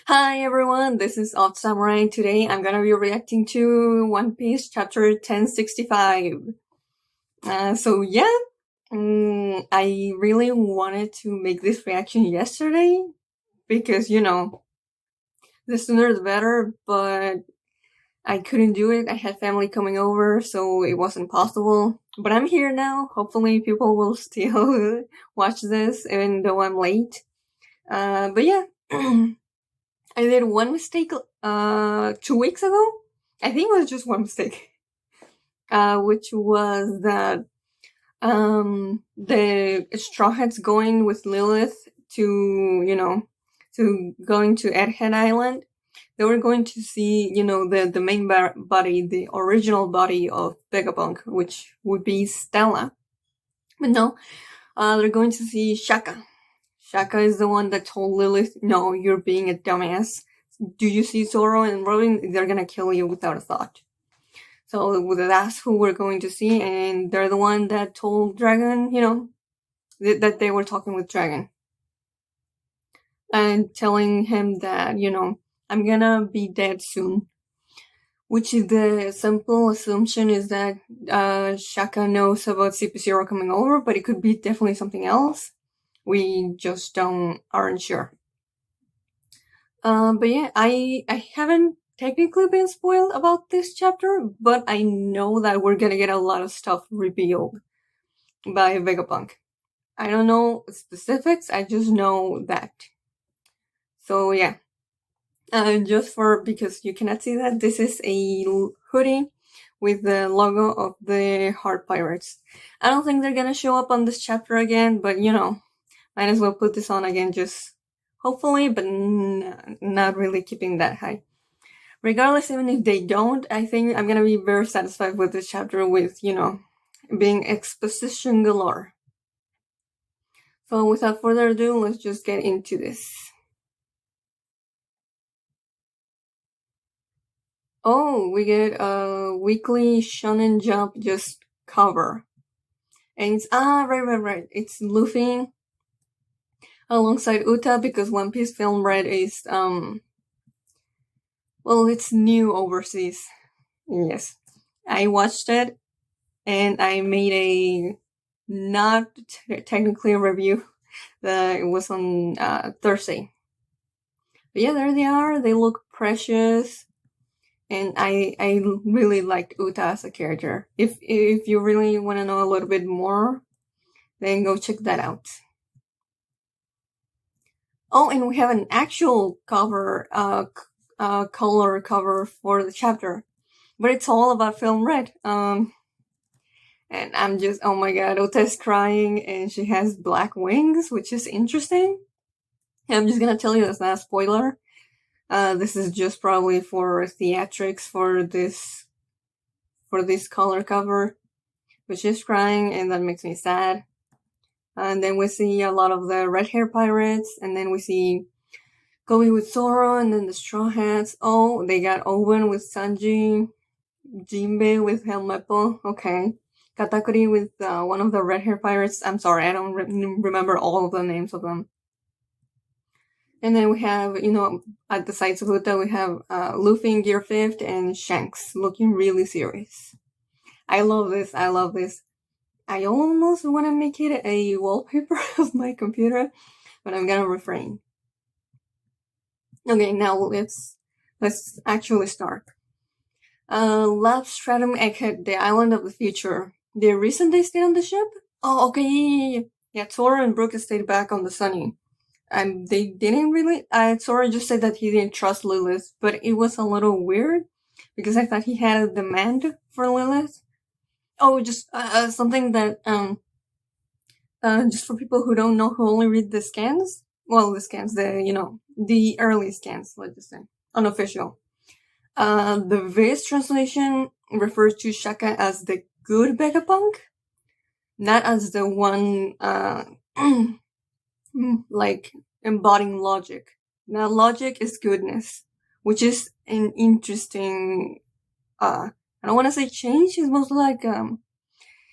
Hi everyone, this is Odd Samurai. Today I'm gonna be reacting to One Piece chapter 1065. I really wanted to make this reaction yesterday because, the sooner the better, but I couldn't do it. I had family coming over, so it wasn't possible. But I'm here now. Hopefully people will still watch this even though I'm late. But yeah. I did one mistake 2 weeks ago. I think it was just one mistake, which was that the Straw Hats going with Lilith to going to Egghead Island. They were going to see, the main body, the original body of Vegapunk, which would be Stella. But no, they're going to see Shaka. Shaka is the one that told Lilith, "No, you're being a dumbass. Do you see Zoro and Robin? They're gonna kill you without a thought." So that's who we're going to see, and they're the one that told Dragon, that they were talking with Dragon. And telling him that, I'm gonna be dead soon. Which is the simple assumption is that Shaka knows about CP0 coming over, but it could be definitely something else. We just aren't sure. But yeah, I haven't technically been spoiled about this chapter, but I know that we're gonna get a lot of stuff revealed by Vegapunk. I don't know specifics, I just know that. So yeah. Because you cannot see that, this is a hoodie with the logo of the Heart Pirates. I don't think they're gonna show up on this chapter again, but might as well put this on again, just hopefully, but not really keeping that high. Regardless, even if they don't, I think I'm gonna be very satisfied with this chapter with, being exposition galore. So without further ado, let's just get into this. Oh, we get a weekly Shonen Jump just cover. And it's, right. It's Luffy alongside Uta because One Piece Film Red is, it's new overseas. Yes. I watched it and I made a not technically a review. It was on Thursday. But yeah, there they are. They look precious. And I really liked Uta as a character. If you really want to know a little bit more, then go check that out. Oh, and we have an actual cover, color cover for the chapter, but it's all about Film Red. And I'm just, oh my god, Uta's crying and she has black wings, which is interesting. And I'm just gonna tell you that's not a spoiler. This is just probably for theatrics for this color cover. But she's crying and that makes me sad. And then we see a lot of the red hair pirates, and then we see Kobe with Zoro, and then the Straw Hats. Oh, they got Owen with Sanji, Jinbei with Helmeppo, okay. Katakuri with one of the red hair pirates. I'm sorry, I don't remember all of the names of them. And then we have, at the sides of Uta, we have Luffy in Gear 5th and Shanks looking really serious. I love this. I almost want to make it a wallpaper of my computer, but I'm gonna refrain. Okay, now let's actually start. Lab Stratum Egghead, the island of the future. The reason they stayed on the ship? Oh, okay, yeah. Zoro and Brook stayed back on the Sunny. They didn't really. Zoro just said that he didn't trust Lilith, but it was a little weird because I thought he had a demand for Lilith. Oh, just something that just for people who don't know, who only read the scans. Well, the scans, the early scans, let's just say, unofficial. The Viz translation refers to Shaka as the good Vegapunk, not as the one like embodying logic. Now, logic is goodness, which is an interesting. I don't want to say change. It's most like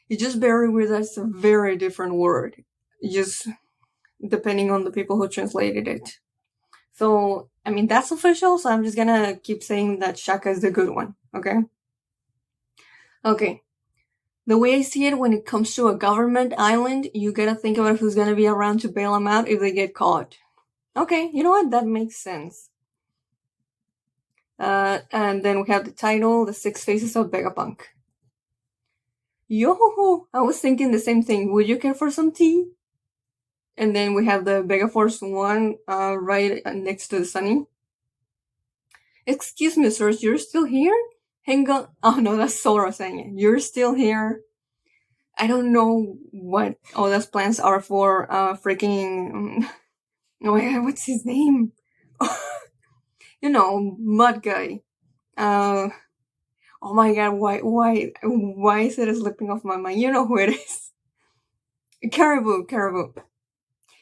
it's just very weird. That's a very different word. Just depending on the people who translated it. So I mean, that's official, so I'm just gonna keep saying that Shaka is the good one, okay? Okay. The way I see it, when it comes to a government island, you gotta think about who's gonna be around to bail them out if they get caught. Okay, you know what? That makes sense. And then we have the title, The Six Faces of Vegapunk. Yo, I was thinking the same thing. Would you care for some tea? And then we have the Vegaforce 1 right next to the Sunny. Excuse me, sirs, you're still here? Hang on. Oh no, that's Sora saying it. You're still here? I don't know what all those plans are for freaking... oh my god, what's his name? You know, Mud Guy. Oh my god, why is it slipping off my mind? You know who it is. Caribou.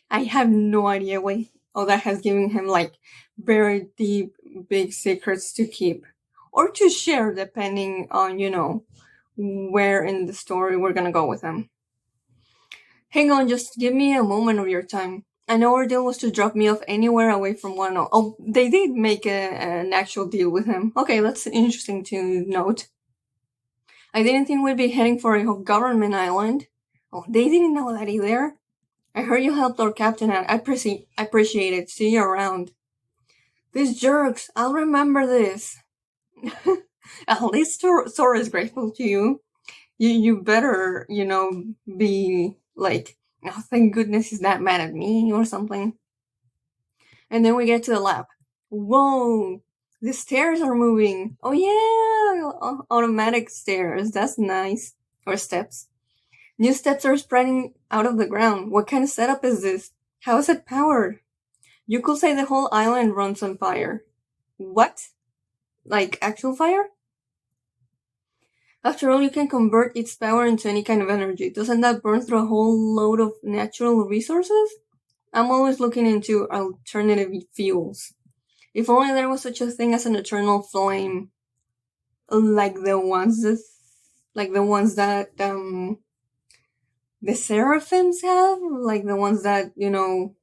I have no idea why all that has given him like very deep, big secrets to keep or to share, depending on, you know, where in the story we're gonna go with him. Hang on, just give me a moment of your time. I know our deal was to drop me off anywhere away from Wano. Oh, they did make an actual deal with him. Okay, that's interesting to note. I didn't think we'd be heading for a government island. Oh, they didn't know that either. I heard you helped our captain out. I appreciate it. See you around. These jerks, I'll remember this. At least Sora is grateful to you. You better, you know, be like, oh, thank goodness he's not mad at me or something. And then we get to the lab. Whoa, the stairs are moving. Oh yeah, automatic stairs. That's nice. Or steps. New steps are spreading out of the ground. What kind of setup is this? How is it powered? You could say the whole island runs on fire. What? Like actual fire? After all, you can convert its power into any kind of energy. Doesn't that burn through a whole load of natural resources? I'm always looking into alternative fuels. If only there was such a thing as an eternal flame. Like the ones that the seraphims have, like the ones that, you know,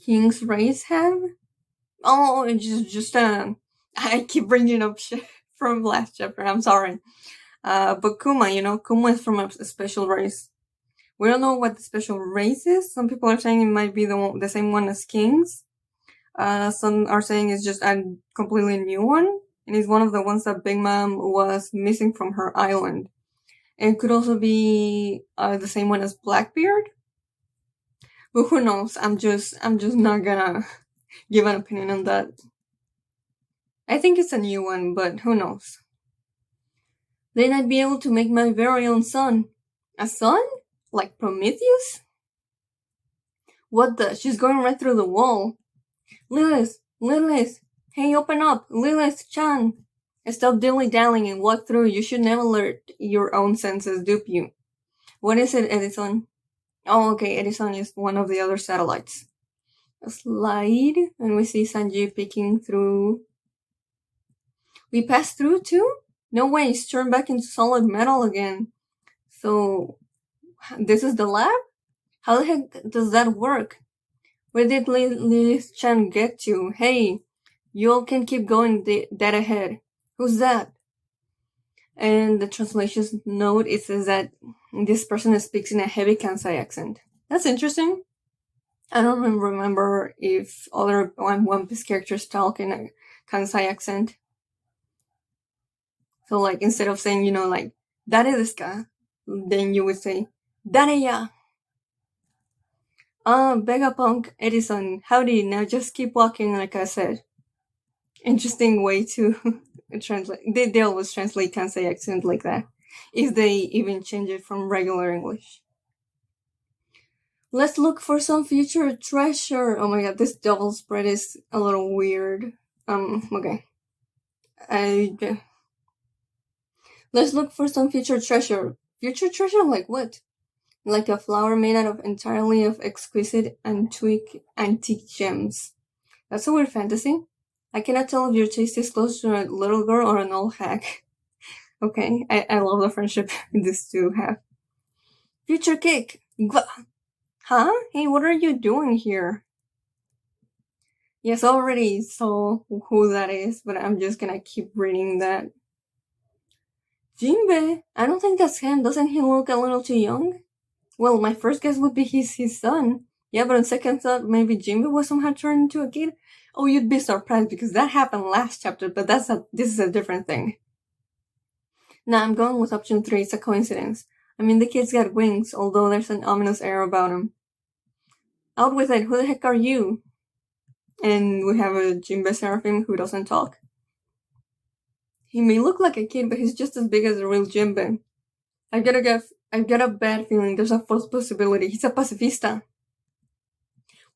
King's Race have. Oh, it's just I keep bringing up shit from last chapter. I'm sorry. But Kuma, you know, Kuma is from a special race. We don't know what the special race is. Some people are saying it might be the same one as King's. Some are saying it's just a completely new one, and it's one of the ones that Big Mom was missing from her island. It could also be the same one as Blackbeard. But who knows? I'm just not gonna give an opinion on that. I think it's a new one, but who knows? Then I'd be able to make my very own sun. A sun? Like Prometheus? What the? She's going right through the wall. Lilith! Hey, open up! Lilith-chan! Stop dilly-dallying and walk through. You should never let your own senses dupe you. What is it, Edison? Oh, okay, Edison is one of the other satellites. A slide, and we see Sanji peeking through. We passed through too? No way, it's turned back into solid metal again. So, this is the lab? How the heck does that work? Where did Lilith-chan get to? Hey, you all can keep going dead ahead. Who's that? And the translation note, it says that this person speaks in a heavy Kansai accent. That's interesting. I don't remember if other One Piece characters talk in a Kansai accent. So, like, instead of saying, you know, like, Dare desu ka? Then you would say, Dare ya? Vegapunk, Edison, howdy, now just keep walking like I said. Interesting way to translate. They always translate Kansai accent like that, if they even change it from regular English. Let's look for some future treasure. Oh my god, this double spread is a little weird. Okay. Let's look for some future treasure. Future treasure? Like what? Like a flower made out of entirely of exquisite antique gems. That's a weird fantasy. I cannot tell if your taste is close to a little girl or an old hack. Okay, I love the friendship these two have. Future cake! Huh? Hey, what are you doing here? Yes, I already saw who that is, but I'm just gonna keep reading that. Jinbe? I don't think that's him. Doesn't he look a little too young? Well, my first guess would be he's his son. Yeah, but on second thought, maybe Jinbe was somehow turned into a kid. Oh, you'd be surprised because that happened last chapter, but this is a different thing. Nah, I'm going with option 3. It's a coincidence. I mean, the kid's got wings, although there's an ominous air about him. Out with it. Who the heck are you? And we have a Jinbe Seraphim who doesn't talk. He may look like a kid, but he's just as big as a real Jinbe. I've got a bad feeling there's a fourth possibility. He's a pacifista.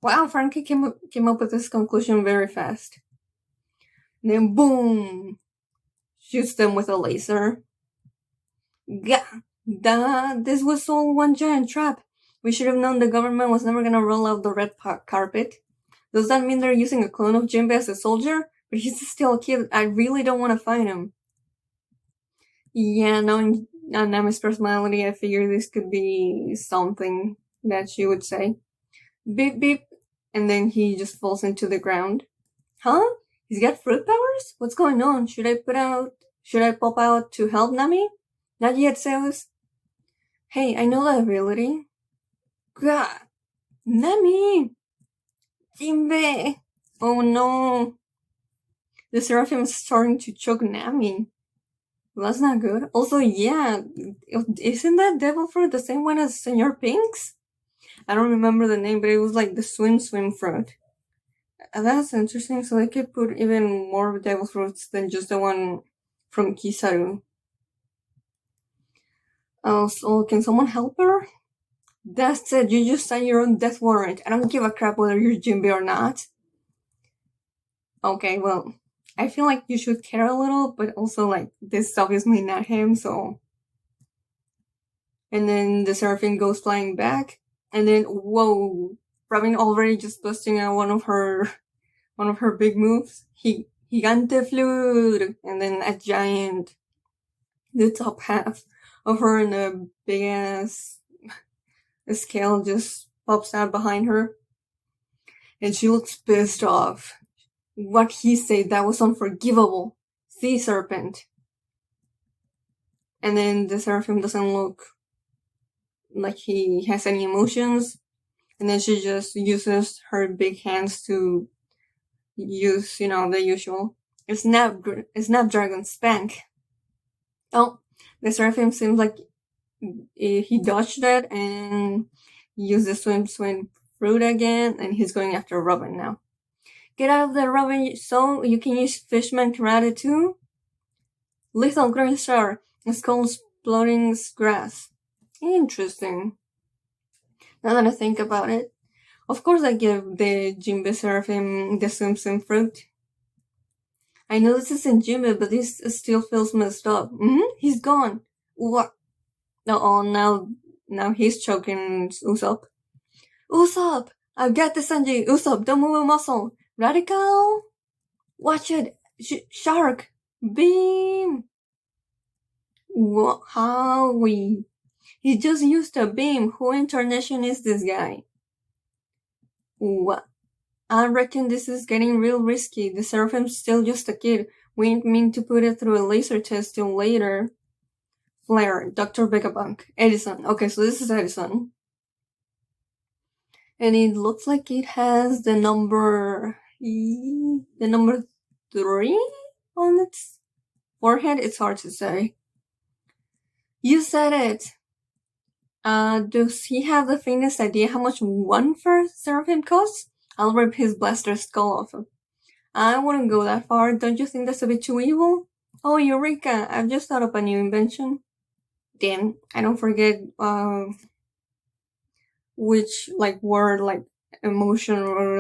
Wow, Frankie came up with this conclusion very fast. And then boom! Shoots them with a laser. Gah! This was all one giant trap. We should have known the government was never gonna roll out the red carpet. Does that mean they're using a clone of Jinbe as a soldier? But he's still a kid. I really don't want to fight him. Yeah, knowing Nami's personality, I figure this could be something that she would say. Beep beep, and then he just falls into the ground. Huh? He's got fruit powers? What's going on? Should I pop out to help Nami? Not yet, Zeus. Hey, I know that ability. Gah! Nami! Jinbe! Oh no! The Seraphim is starting to choke Nami. Well, that's not good. Also, yeah, isn't that devil fruit the same one as Senor Pink's? I don't remember the name, but it was like the swim fruit. That's interesting. So they could put even more devil fruits than just the one from Kizaru. Oh, so can someone help her? That's it. You just signed your own death warrant. I don't give a crap whether you're Jinbe or not. Okay, well, I feel like you should care a little, but also, like, this is obviously not him, so... And then the Seraphim goes flying back, and then, whoa, Robin already just busting out one of her big moves. Gigante flute! And then a giant, the top half of her in a big-ass scale just pops out behind her. And she looks pissed off. What he said, that was unforgivable. Sea serpent. And then the Seraphim doesn't look like he has any emotions. And then she just uses her big hands to use, the usual. Snapdragon spank. Oh, the Seraphim seems like he dodged that and used the swim fruit again, and he's going after Robin now. Get out of there, Robin, so you can use Fishman Karate too? Lethal green star, skull exploding grass. Interesting. Now that I think about it, of course I give the Jinbe Seraphim the swim fruit. I know this isn't Jinbe, but this still feels messed up. He's gone. What? Oh, now he's choking Usopp. Usopp! I've got the Sanji. Usopp, don't move a muscle. Radical? Watch it. Shark! Beam! What? Howie? He just used a beam. Who in tarnation is this guy? What? I reckon this is getting real risky. The Seraphim's still just a kid. We ain't mean to put it through a laser test till later. Flare, Dr. Vegapunk, Edison. Okay, so this is Edison. And it looks like it has the number 3 on its forehead. It's hard to say. You said it. Does he have the faintest idea how much one first Seraphim costs? I'll rip his blaster skull off him. I wouldn't go that far. Don't you think that's a bit too evil? Oh, Eureka! I've just thought up a new invention. Damn, I don't forget which word, emotion or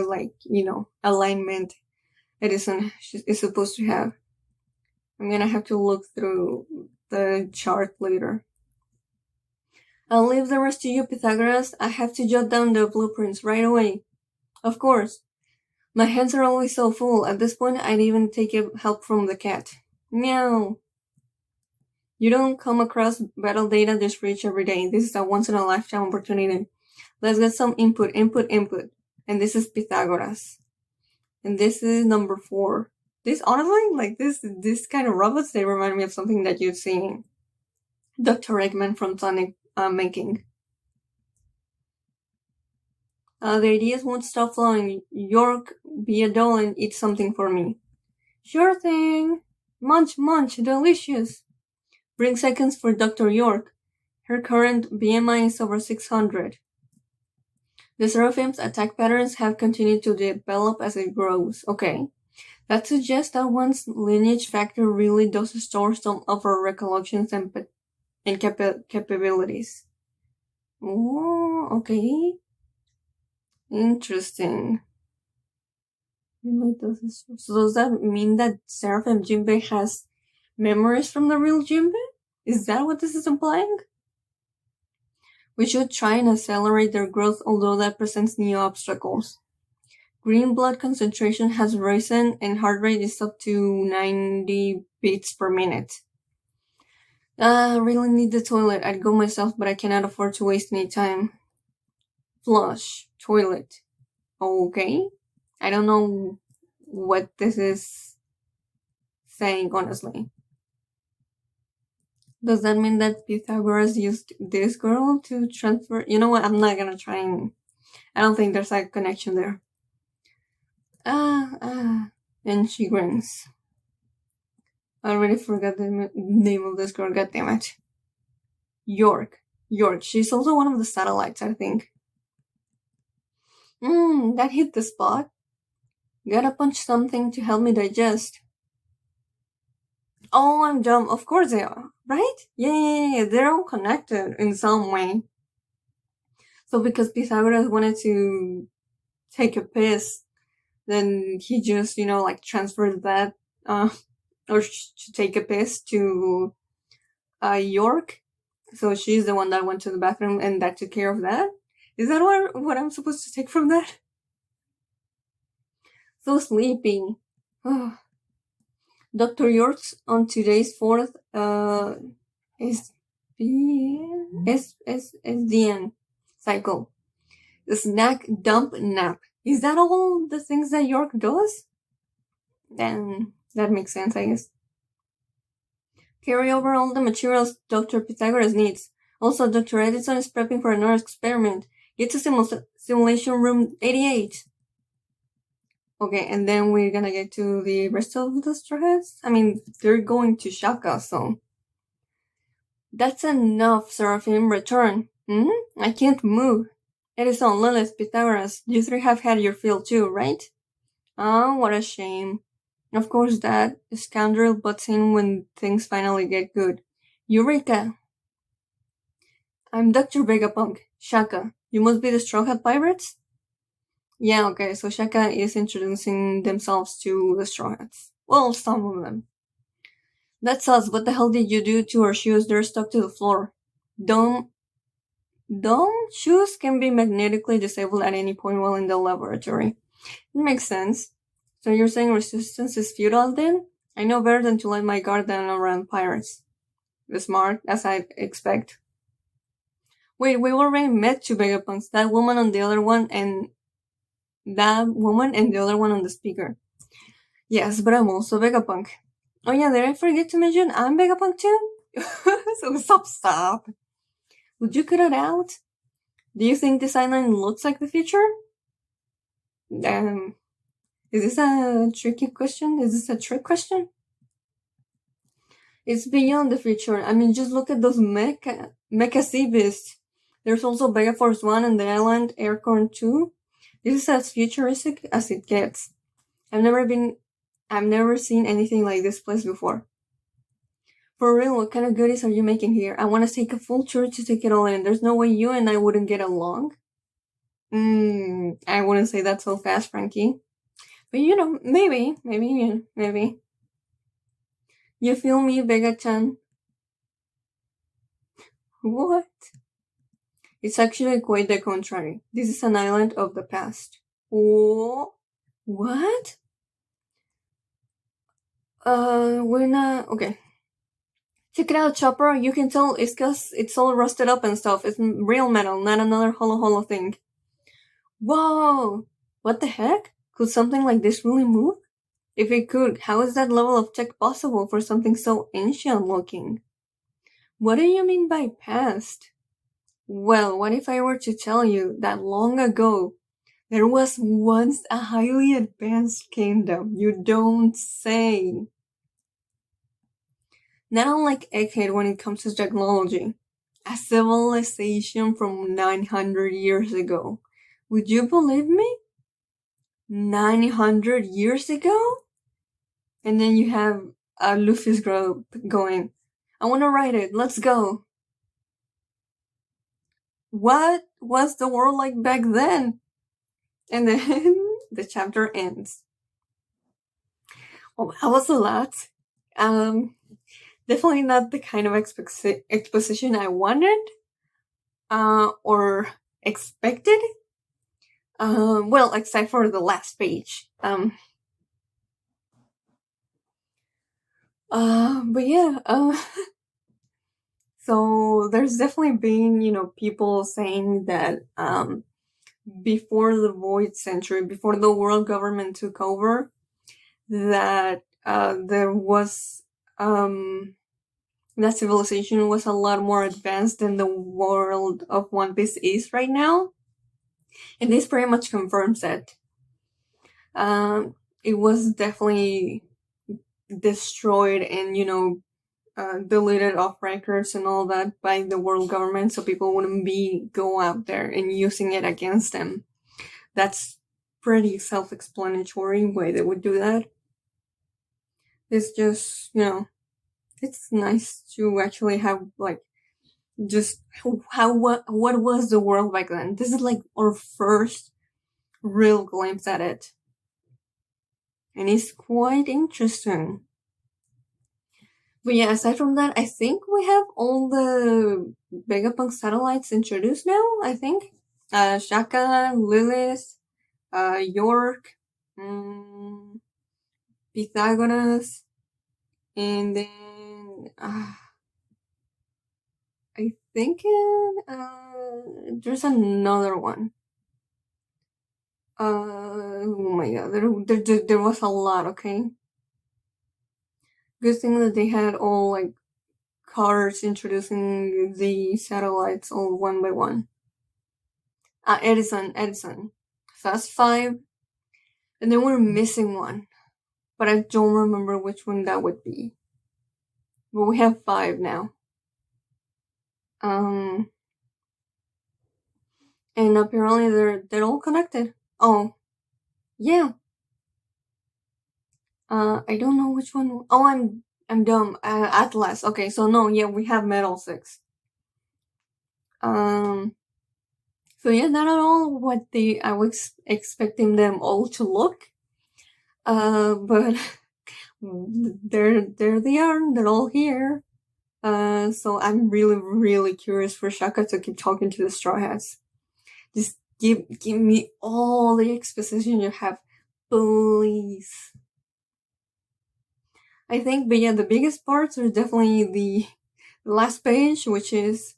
alignment Edison is supposed to have. I'm gonna have to look through the chart later. I'll leave the rest to you, Pythagoras. I have to jot down the blueprints right away. Of course. My hands are always so full. At this point, I'd even take help from the cat. Meow. You don't come across battle data this rich every day. This is a once-in-a-lifetime opportunity. Let's get some input. And this is Pythagoras. And this is number 4. This, honestly, like this kind of robots, they remind me of something that you've seen Dr. Eggman from Sonic making. The ideas won't stop flowing. York, be a doll and eat something for me. Sure thing. Munch, munch, delicious. Bring seconds for Dr. York. Her current BMI is over 600. The Seraphim's attack patterns have continued to develop as it grows. Okay. That suggests that one's lineage factor really does store some of our recollections and capabilities. Oh, okay. Interesting. So does that mean that Seraphim Jinbei has memories from the real Jinbei? Is that what this is implying? We should try and accelerate their growth, although that presents new obstacles. Green blood concentration has risen and heart rate is up to 90 beats per minute. I really need the toilet. I'd go myself, but I cannot afford to waste any time. Flush. Toilet. Okay. I don't know what this is saying, honestly. Does that mean that Pythagoras used this girl to transfer? You know what? I'm not gonna try and... I don't think there's a connection there. And she grins. I already forgot the name of this girl, goddammit. York. She's also one of the satellites, I think. That hit the spot. Gotta punch something to help me digest. Oh, I'm dumb. Of course they are, right? Yeah. They're all connected in some way. So because Pythagoras wanted to take a piss, then he just, transferred that, or to take a piss to York. So she's the one that went to the bathroom and that took care of that. Is that what I'm supposed to take from that? So sleepy. Dr. York's on today's 4th SDN cycle. The snack, dump, nap. Is that all the things that York does? Then that makes sense, I guess. Carry over all the materials Dr. Pythagoras needs. Also, Dr. Edison is prepping for another experiment. Get to simulation room 88. Okay, and then we're gonna get to the rest of the Straw Hats. I mean, they're going to Shaka, so... That's enough, Seraphim. Return. I can't move. Edison, Lilith, Pythagoras, you 3 have had your fill too, right? Oh, what a shame. Of course, that scoundrel butts in when things finally get good. Eureka! I'm Dr. Vegapunk, Shaka. You must be the Straw Hat Pirates? Yeah, okay, so Shaka is introducing themselves to the Straw Hats. Well, some of them. That's us. What the hell did you do to our shoes? They're stuck to the floor. Dome shoes can be magnetically disabled at any point while in the laboratory. It makes sense. So you're saying resistance is futile then? I know better than to let my guard down around pirates. Smart, as I'd expect. Wait, we already met 2 Vegapunks. That woman on the other one and the other one on the speaker. Yes, but I'm also Vegapunk. Oh yeah, did I forget to mention I'm Vegapunk too? So stop. Would you cut it out? Do you think this island looks like the future? Is this a tricky question? Is this a trick question? It's beyond the future. I mean, just look at those mecha sea beasts. There's also Megaforce 1 and the island Aircorn 2. This is as futuristic as it gets. I've never seen anything like this place before. For real, what kind of goodies are you making here? I want to take a full tour to take it all in. There's no way you and I wouldn't get along. I wouldn't say that so fast, Frankie. But maybe. You feel me, Vega-chan? What? It's actually quite the contrary. This is an island of the past. Oh, what? We're not... Okay. Check it out, Chopper. You can tell it's because it's all rusted up and stuff. It's real metal, not another hollow thing. Whoa! What the heck? Could something like this really move? If it could, how is that level of tech possible for something so ancient looking? What do you mean by past? Well, what if I were to tell you that long ago there was once a highly advanced kingdom? You don't say. Not unlike Egghead when it comes to technology. A civilization from 900 years ago. Would you believe me? 900 years ago? And then you have Luffy's group going, I want to write it, let's go. What was the world like back then? And then the chapter ends. Oh, that was a lot. Definitely not the kind of exposition I wanted or expected. Well, except for the last page. But yeah, so there's definitely been, people saying that, before the Void Century, before the world government took over, that, there was, that civilization was a lot more advanced than the world of One Piece is right now. And this pretty much confirms that. It was definitely destroyed and, deleted off records and all that by the world government, so people wouldn't go out there and using it against them. That's pretty self-explanatory way they would do that. It's just, it's nice to actually have just what was the world back then. This is our first real glimpse at it, and it's quite interesting. But yeah, aside from that, I think we have all the Vegapunk satellites introduced now, I think. Shaka, Lilith, York, Pythagoras, and then I think there's another one. Oh my god, there was a lot, okay? Good thing that they had all cards introducing the satellites all one by one. Edison. Fast 5. And then we're missing one. But I don't remember which one that would be. But we have 5 now. And apparently they're all connected. Oh. Yeah. I don't know which one. Oh, I'm dumb. Atlas. Okay, so no, yeah, we have Metal 6. So yeah, not at all what I was expecting them all to look. But there they are. They're all here. So I'm really, really curious for Shaka to keep talking to the Straw Hats. Just give me all the exposition you have, please. I think, but yeah, the biggest parts are definitely the last page, which is,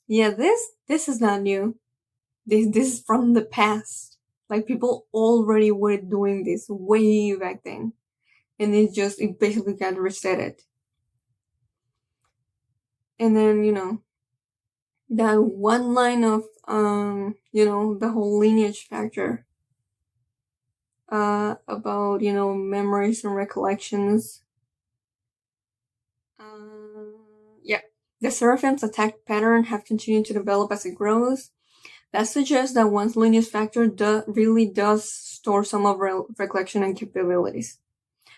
yeah, this is not new. This is from the past. People already were doing this way back then, and it basically got resetted. And then that one line of the whole lineage factor, about memories and recollections. Yeah, the Seraphim's attack pattern have continued to develop as it grows. That suggests that one's lineage factor really does store some of recollection and capabilities.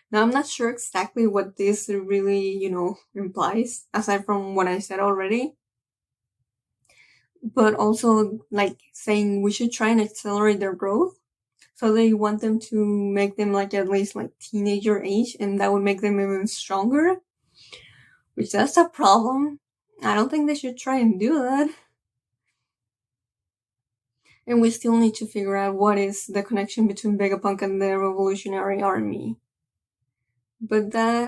Now, I'm not sure exactly what this really, implies, aside from what I said already. But also, saying we should try and accelerate their growth. So they want them to make them at least teenager age, and that would make them even stronger. Which that's a problem. I don't think they should try and do that. And we still need to figure out what is the connection between Vegapunk and the Revolutionary Army. But that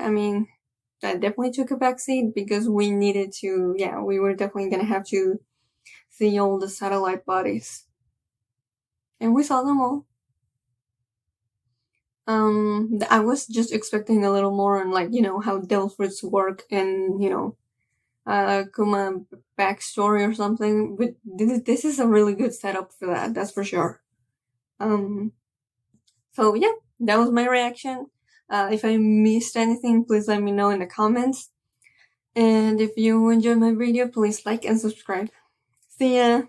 definitely took a backseat because we needed to, we were definitely gonna have to see all the satellite bodies. And we saw them all. I was just expecting a little more on, like, how Delphrid's work and, Kuma backstory or something. But this is a really good setup for that. That's for sure. So yeah, that was my reaction. If I missed anything, please let me know in the comments. And if you enjoyed my video, please like and subscribe. See ya!